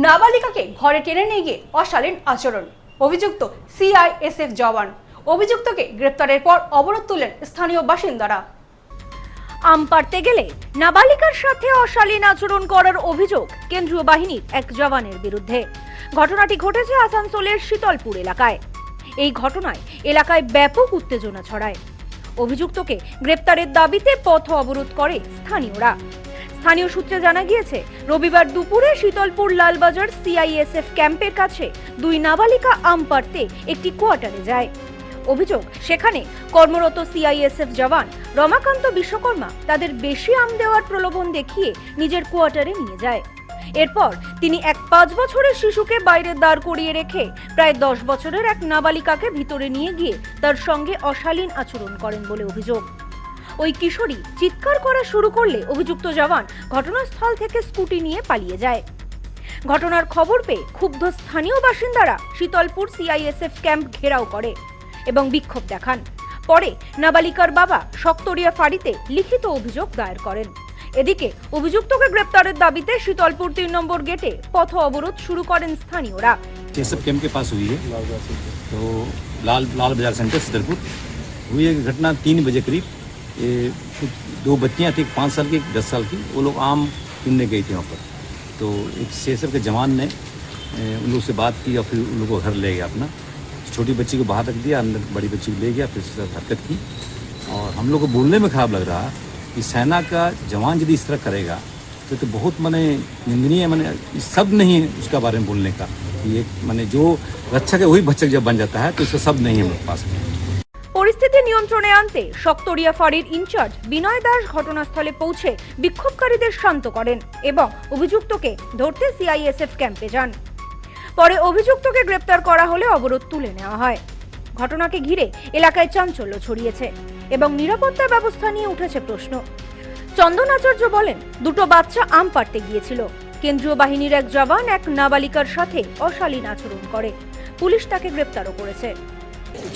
নাবালিকাকে ঘরে টেনে নিয়ে গিয়ে অশালীন আচরণ, অভিযুক্ত সিআইএসএফ জওয়ান। অভিযুক্তকে গ্রেপ্তারের পর অবরোধ তুললেন স্থানীয় বাসিন্দারা। আম পাড়তে গেলে নাবালিকার সাথে অশালীন আচরণ করার অভিযোগ কেন্দ্রীয় বাহিনীর এক জওয়ানের বিরুদ্ধে। ঘটনাটি ঘটেছে আসানসোলের শীতলপুর এলাকায়। এই ঘটনায় এলাকায় ব্যাপক উত্তেজনা ছড়ায়। অভিযুক্তকে গ্রেপ্তারের দাবিতে পথ অবরোধ করে স্থানীয়রা। স্থানীয় সূত্রে জানা গিয়েছে, রবিবার দুপুরে শীতলপুর লালবাজার সিআইএসএফ ক্যাম্পের কাছে দুই নাবালিকা আম পাড়তে একটি কোয়ার্টারে যায়। অভিযোগ, সেখানে কর্মরত সিআইএসএফ জওয়ান রমাকান্ত বিশ্বকর্মা তাদের বেশি আম দেওয়ার প্রলোভন দেখিয়ে নিজের কোয়ার্টারে নিয়ে যায়। এরপর তিনি এক 5 বছরের শিশুকে বাইরে দাঁড় করিয়ে রেখে প্রায় 10 বছরের এক নাবালিকাকে ভিতরে নিয়ে গিয়ে তার সঙ্গে অশালীন আচরণ করেন বলে অভিযোগ। ওই কিশোরী চিৎকার করা শুরু করলে অভিযুক্ত জওয়ান ঘটনাস্থল থেকে স্কুটি নিয়ে পালিয়ে যায়। ঘটনার খবর পেয়ে ক্ষুব্ধ স্থানীয় বাসিন্দারা শীতলপুর সিআইএসএফ ক্যাম্প ঘেরাও করে এবং বিক্ষোভ দেখান। পরে নাবালিকার বাবা শক্তরিয়া ফাঁড়িতে লিখিত অভিযোগ দায়ের করেন। এদিকে অভিযুক্তকে গ্রেপ্তারের দাবিতে শীতলপুর 3 নম্বর গেটে পথ অবরোধ শুরু করেন স্থানীয়রা। सब कैंप के पास हुई है, तो लाल बाजार सेंटर शीतलपुर हुई है घटना 3 बजे करीब। ये कुछ 2 बच्चियाँ थी, 5 साल की 10 साल की। वो लोग आम चुनने गई थी वहाँ पर, तो एक सीएसएफ के जवान ने उन लोग से बात की और फिर उन लोग को घर ले गया अपना। छोटी बच्ची को बाहर रख दिया, अंदर बड़ी बच्ची को ले गया, फिर उससे हरकत की। और हम लोग को बोलने में खराब लग रहा कि सेना का जवान यदि इस तरह करेगा तो बहुत माने निंदनीय, माने सब नहीं है उसका बारे में बोलने का। ये माने जो रक्षक है वही भक्षक जब बन जाता है, तो इसका सब नहीं है हमारे पास में। পরিস্থিতি নিয়ন্ত্রণে আনতে শক্তরিয়া ফাঁড়ির ইনচার্জ বিনয় দাস ঘটনাস্থলে পৌঁছে বিক্ষোভকারীদের শান্ত করেন এবং অভিযুক্তকে ধরতে সিআইএসএফ ক্যাম্পে যান। পরে অভিযুক্তকে গ্রেপ্তার করা হলে অবরোধ তুলে নেওয়া হয়। ঘটনাকে ঘিরে এলাকায় চাঞ্চল্য ছড়িয়েছে এবং নিরাপত্তা ব্যবস্থা নিয়ে উঠেছে প্রশ্ন। চন্দন আচার্য বলেন, দুটো বাচ্চা আম পাড়তে গিয়েছিল। কেন্দ্রীয় বাহিনীর এক জওয়ান এক নাবালিকার সাথে অশালীন আচরণ করে। পুলিশ তাকে গ্রেপ্তারও করেছে।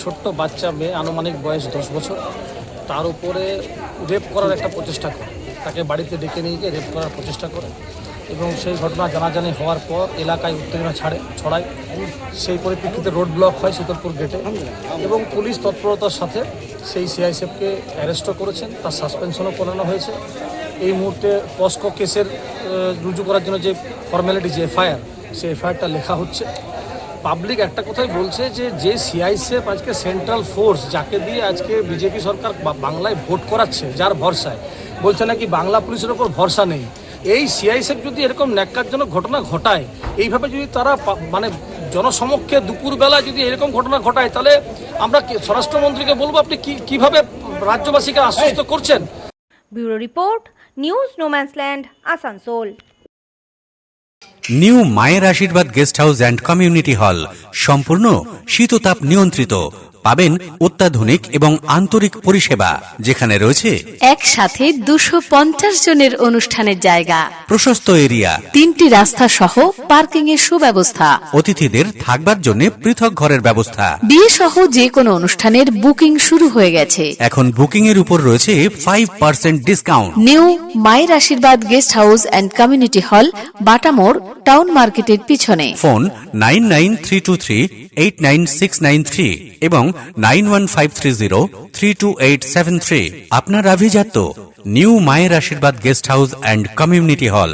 ছোট্ট বাচ্চা মেয়ে, আনুমানিক বয়স 10 বছর, তার উপরে রেপ করার একটা প্রচেষ্টা করে, তাকে বাড়িতে ডেকে নিয়ে গিয়ে রেপ করার প্রচেষ্টা করে এবং সেই ঘটনা জানাজানি হওয়ার পর এলাকায় উত্তেজনা ছড়ায়। সেই পরিপ্রেক্ষিতে রোড ব্লক হয় শীতলপুর গেটে এবং পুলিশ তৎপরতার সাথে সেই সিআইএসএফকে অ্যারেস্টও করেছেন, তার সাসপেনশনও করানো হয়েছে। এই মুহূর্তে পস্কো কেসের রুজু করার জন্য যে ফর্মালিটি, যে এফআইআর, সেই এফআইআরটা লেখা হচ্ছে। পাবলিক একটা কথাই বলছে যে সিআইএসএফ আজকে সেন্ট্রাল ফোর্স, যাকে দিয়ে আজকে বিজেপি সরকার বাংলায় ভোট করাচ্ছে, যার ভরসায়, বলছে নাকি বাংলা পুলিশের ওপর ভরসা নেই। এই সিআইএসএফ যদি এরকম ন্যাক্কারজনক ঘটনা ঘটায়, এইভাবে যদি তারা মানে জনসমক্ষে দুপুরবেলা যদি এরকম ঘটনা ঘটায়, তাহলে আমরা স্বরাষ্ট্রমন্ত্রীকে বলবো, আপনি কিভাবে রাজ্যবাসীকে আশ্বস্ত করছেন। Bureau report, news no man's land, Asansol. New মায়ের আশীর্বাদ guest house and community hall সম্পূর্ণ শীততাপ নিয়ন্ত্রিত। পাবেন অত্যাধুনিক এবং আন্তরিক পরিষেবা, যেখানে রয়েছে একসাথে 250 জনের অনুষ্ঠানের জায়গা, প্রশস্ত এরিয়া, 3টি রাস্তা সহ পার্কিং এর সুব্যবস্থা, অতিথিদের থাকবার জন্য পৃথক ঘরের ব্যবস্থা। বিয়ে সহ যে কোনো অনুষ্ঠানের বুকিং শুরু হয়ে গেছে। এখন বুকিং এর উপর রয়েছে 5% ডিসকাউন্ট। নিউ মায়ের আশীর্বাদ guest house and community hall, বাটামোড়, town মার্কেটের পিছনে। ফোন 9932389693 এবং 9153032873। আপনার আভিজাত্য নিউ মায়ের আশীর্বাদ guest house and community hall.